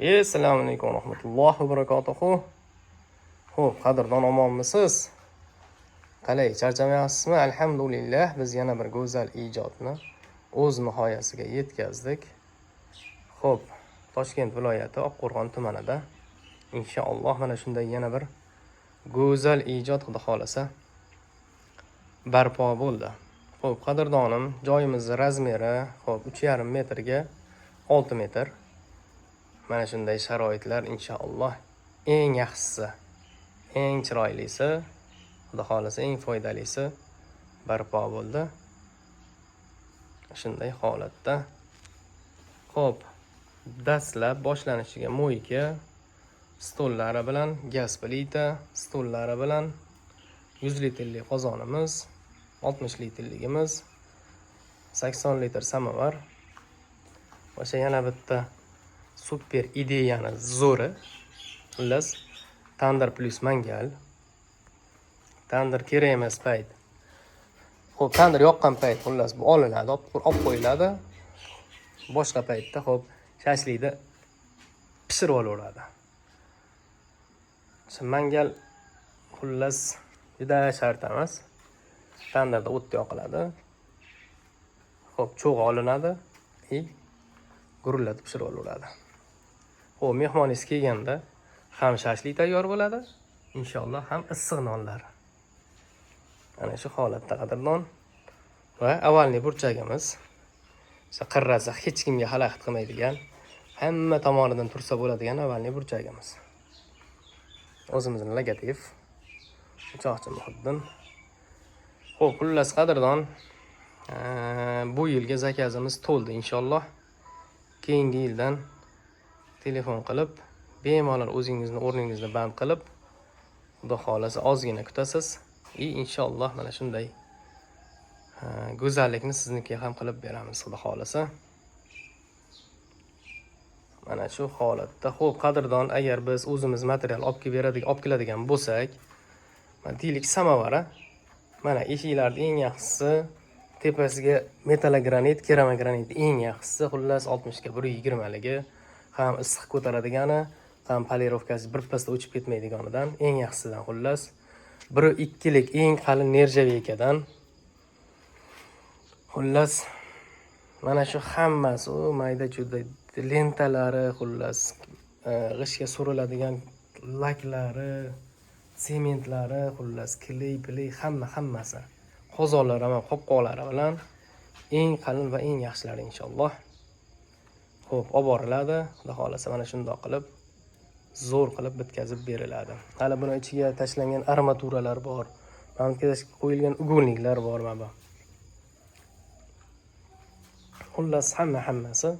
Assalomu alaykum va rahmatullohi va barakatuhu. Xo'p, qadrdon omonmisiz? Qalay, charchamayapsizmi? Alhamdulillah, biz yana bir go'zal ijodni o'z nihoyasiga yetkazdik. Xo'p, Toshkent viloyati Oqqo'rg'on tumanida inshaalloh mana shunday yana bir go'zal ijod xudo xolasa barpo bo'ldi. Xo'p, qadrdonim, joyimizning razmeri, xo'p, 3,5 metrga 6 metr. Mana shunday sharoitlar inshaalloh eng yaxshisi, eng chiroylisi, xudo xolasa eng foydalisi barpo bo'ldi. Shunday holatda. Xo'p, dastlab boshlanishiga mo'yka stollari bilan gaz plita, stollari bilan 100 litrli qozonimiz, 60 litrligimiz, 80 litr samovar. O'sha yana bitta super ideyani zo'ri. Xullas, tandir plus mangal. Tandir kerak emas payt. Xo'p, tandir yoqqan payt xullas bu olinadi, olib qo'yiladi. Boshqa paytda xo'p, shashlikni pishirib olaveradi. Mangal xullas juda shart emas. Tandirda o't yoqiladi. Xo'p, cho'g'i olinadi, gurullatib pishirib olaveradi. Xo'p, mehmoningiz kelganda ham shashlik tayyor bo'ladi, inshaalloh ham issiq nonlar. Ana shu holatda qadrdon va avvalgi burchagimiz. Qirrasi hech kimga xalaqit qilmaydigan, hamma tomonidan tursa bo'ladigan avvalgi burchagimiz. O'zimizning logotif Uchoqchi Muhiddin. Xo'p, xullas qadrdon, bu yilga zakazimiz to'ldi inshaalloh. Keyingi yildan telefon qilib, bemalol o'zingizni o'rningizni band qilib, xudo xolasa ozgina kutasiz. Inshaalloh mana shunday go'zallikni siznikiga ham qilib beramiz, xudo xolasa. Mana shu holatda. Xo'p, qadrdon, agar biz o'zimiz material olib keladigan bo'lsak, mana deylik samovara. Mana eshiklarning eng yaxshisi, tepasiga metallogranit, keramogranit eng yaxshisi, xullas 60 ga 120 ligi, ham issiq ko'taradigani, ham polirovkasi birpasda o'chib ketmaydiganidan eng yaxshisidan xullas. 1-2 lik eng qalin nerjaveykadan. Xullas mana shu hammasi, u mayda-chuyda lentalari, xullas g'ishga suriladigan laklari, sementlari, xullas kley, hammasi. Qozonlar ham qopqoqlari bilan eng qalin va eng yaxshilari inshaalloh. Xo'p, olib boriladi. Xudo xolasa mana shunday qilib zo'r qilib bitkazib beriladi. Hali buni ichiga tashlangan armaturalar bor. Mana qo'yilgan uгольникlar bor mana bu. Xullas hammasi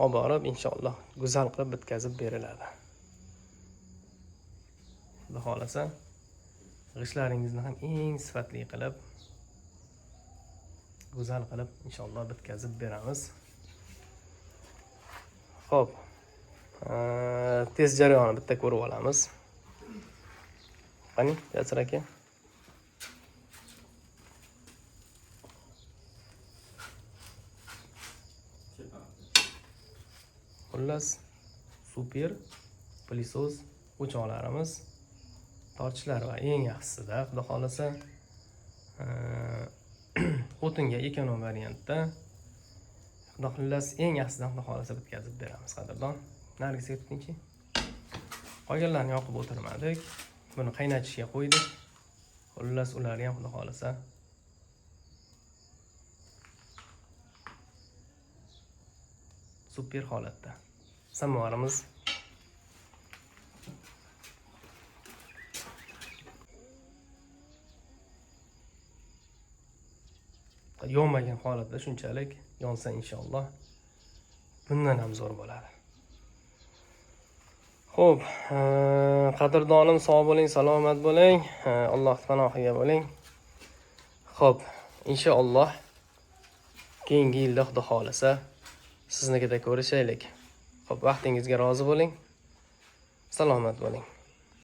olib borib inshaalloh go'zal qilib bitkazib beriladi. Xudo xolasa g'ishlaringizni ham eng sifatli qilib, go'zal qilib inshaalloh bitkazib beramiz. Xo'p, tez jarayonni bitta ko'rib olamiz. Qani, Yasir aka. Xullas, super pilisos o'choqlarimiz, torchlar va eng yaxshisida, xudo xolasa, o'tinga ekonom variantda, xudo xollas eng yaxshisidan xudo xolasa bitkazib beramiz qadrdon. Nargisiga tutingchi. Qolganlarni yoqib o'tirmadik. Buni qaynatishga qo'ydik. Xullas ularni ham xudo xolasa super holatda. Samovarimiz yonmagan holatda, shunchalik yonsa inshaalloh bundan ham zo'r bo'ladi. Xo'p, qadrdonim, sog' bo'ling, salomat bo'ling, Alloh panohiga bo'ling. Xo'p, inshaalloh keyingi yilda xudo xolasa siznikida ko'rishaylik. Xo'p, vaqtingizga rozi bo'ling. Salomat bo'ling.